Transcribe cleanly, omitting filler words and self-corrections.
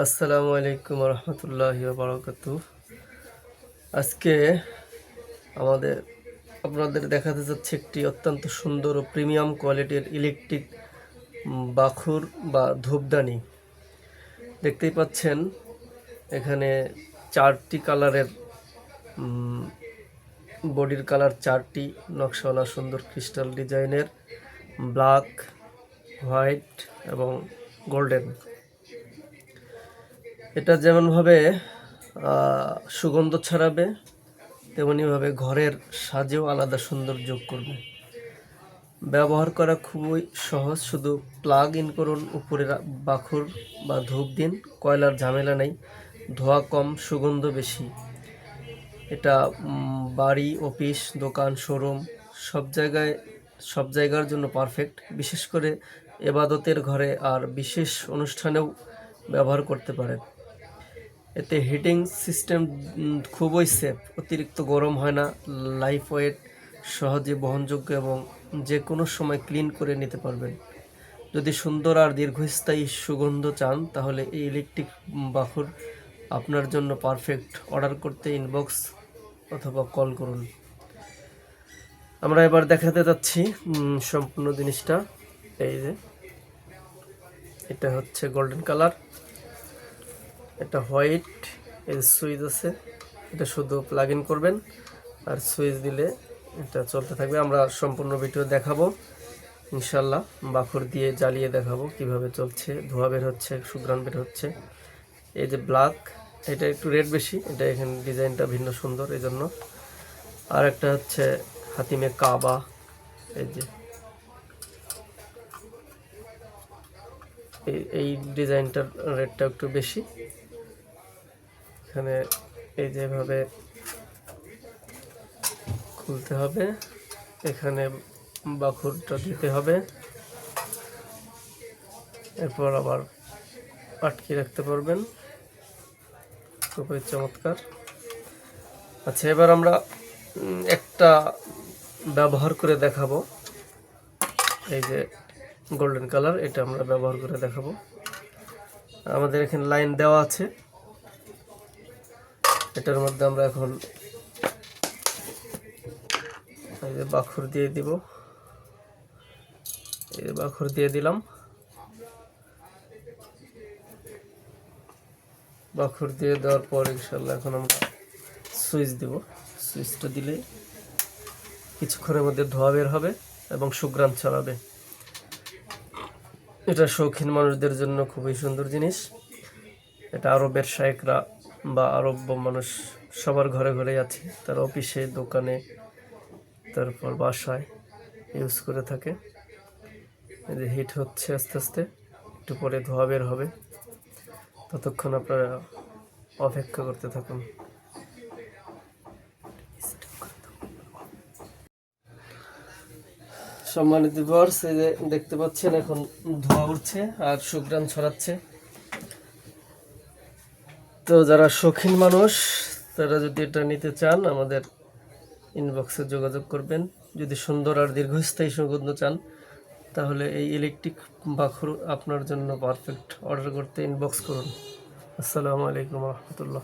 আসসালামু আলাইকুম রহমতুল্লাহি বারাকাতুহু। আজকে আমাদের আপনাদের দেখাতে যাচ্ছে একটি অত্যন্ত সুন্দর ও প্রিমিয়াম কোয়ালিটির ইলেকট্রিক বাখুর বা ধূপদানি। দেখতেই পাচ্ছেন এখানে 4টি কালারের বডির কালার 4টি, নকশাওয়ালা সুন্দর ক্রিস্টাল ডিজাইনের, ব্ল্যাক, হোয়াইট এবং গোল্ডেন। এটা যেমনভাবে সুগন্ধ ছড়াবে, তেমনিভাবে ঘরের সাজেও আলাদা সুন্দর যোগ করবে। ব্যবহার করা খুবই সহজ, শুধু প্লাগ ইন করুন, উপরে বাখুর বা ধূপ দিন, কয়লার ঝামেলা নেই, ধোয়া কম, সুগন্ধ বেশি। এটা বাড়ি, অফিস, দোকান, শোরুম সব জায়গার জন্য পারফেক্ট। বিশেষ করে এবাদতের ঘরে আর বিশেষ অনুষ্ঠানেও ব্যবহার করতে পারেন। এতে হিটিং সিস্টেম খুবই সেফ, অতিরিক্ত গরম হয় না, লাইফ ওয়েট, সহজে বহনযোগ্য এবং যে কোনো সময় ক্লিন করে নিতে পারবেন। যদি সুন্দর আর দীর্ঘস্থায়ী সুগন্ধ চান তাহলে এই ইলেকট্রিক বাখুর আপনার জন্য পারফেক্ট। অর্ডার করতে ইনবক্স অথবা কল করুন। আমরা এবার দেখাতে যাচ্ছি সম্পূর্ণ জিনিসটা। এই যে এটা হচ্ছে গোল্ডেন কালার, এটা হোয়াইট, এর সুইচ আছে, এটা শুধু প্লাগ ইন করবেন আর সুইচ দিলে এটা চলতে থাকবে। আমরা সম্পূর্ণ ভিডিও দেখাবো ইনশাল্লাহ, বাখর দিয়ে জ্বালিয়ে দেখাবো কিভাবে চলছে, ধোঁয়া বের হচ্ছে, সুঘ্রাণ বের হচ্ছে। এই যে ব্ল্যাক, এটা একটু রেড বেশি, এটা এখানে ডিজাইনটা ভিন্ন সুন্দর এই জন্য। আর একটা হচ্ছে হাতিমে কাবা, এই যে এই ডিজাইনটার রেটটা একটু বেশি। এখানে এই যেভাবে খুলতে হবে, এখানে বাখুরটা দিতে হবে, এরপর আবার আটকে রাখতে পারবেন। খুবই চমৎকার। আচ্ছা, এবার আমরা একটা ব্যবহার করে দেখাবো। এই যে গোল্ডেন কালার, এটা আমরা ব্যবহার করে দেখাবো। আমাদের এখানে লাইন দেওয়া আছে, এটার মধ্যে আমরা এখন এই যে বাখুর দিয়ে দিব। এই যে বাখুর দিয়ে দিলাম, বাখুর দিয়ে দেওয়ার পর ইনশাল্লাহ এখন আমরা সুইচ দিব। সুইচটা দিলে কিছুক্ষণের মধ্যে ধোঁয়া বের হবে এবং সুঘ্রাণ ছড়াবে। এটা শৌখিন মানুষদের জন্য খুবই সুন্দর জিনিস। এটা আরবের শায়েকরা বা আরব মানুষ সবার ঘরে ঘরেই আছে, তার অফিসে, দোকানে, তারপর বাসায় ইউজ করে থাকে। এই যে হিট হচ্ছে আস্তে আস্তে, একটু পরে ধোঁয়া বের হবে, ততক্ষণ আপনারা অপেক্ষা করতে থাকুন। সম্মানিত ভিউয়ার্স, এই যে দেখতে পাচ্ছেন এখন ধোঁয়া উঠছে আর সুঘ্রাণ ছড়াচ্ছে। তো যারা শৌখিন মানুষ তারা যদি এটা নিতে চান আমাদের ইনবক্সে যোগাযোগ করবেন। যদি সুন্দর আর দীর্ঘস্থায়ী সুগন্ধ চান তাহলে এই ইলেকট্রিক বাখুর আপনার জন্য পারফেক্ট। অর্ডার করতে ইনবক্স করুন। আসসালামু আলাইকুম রহমতুল্লাহ।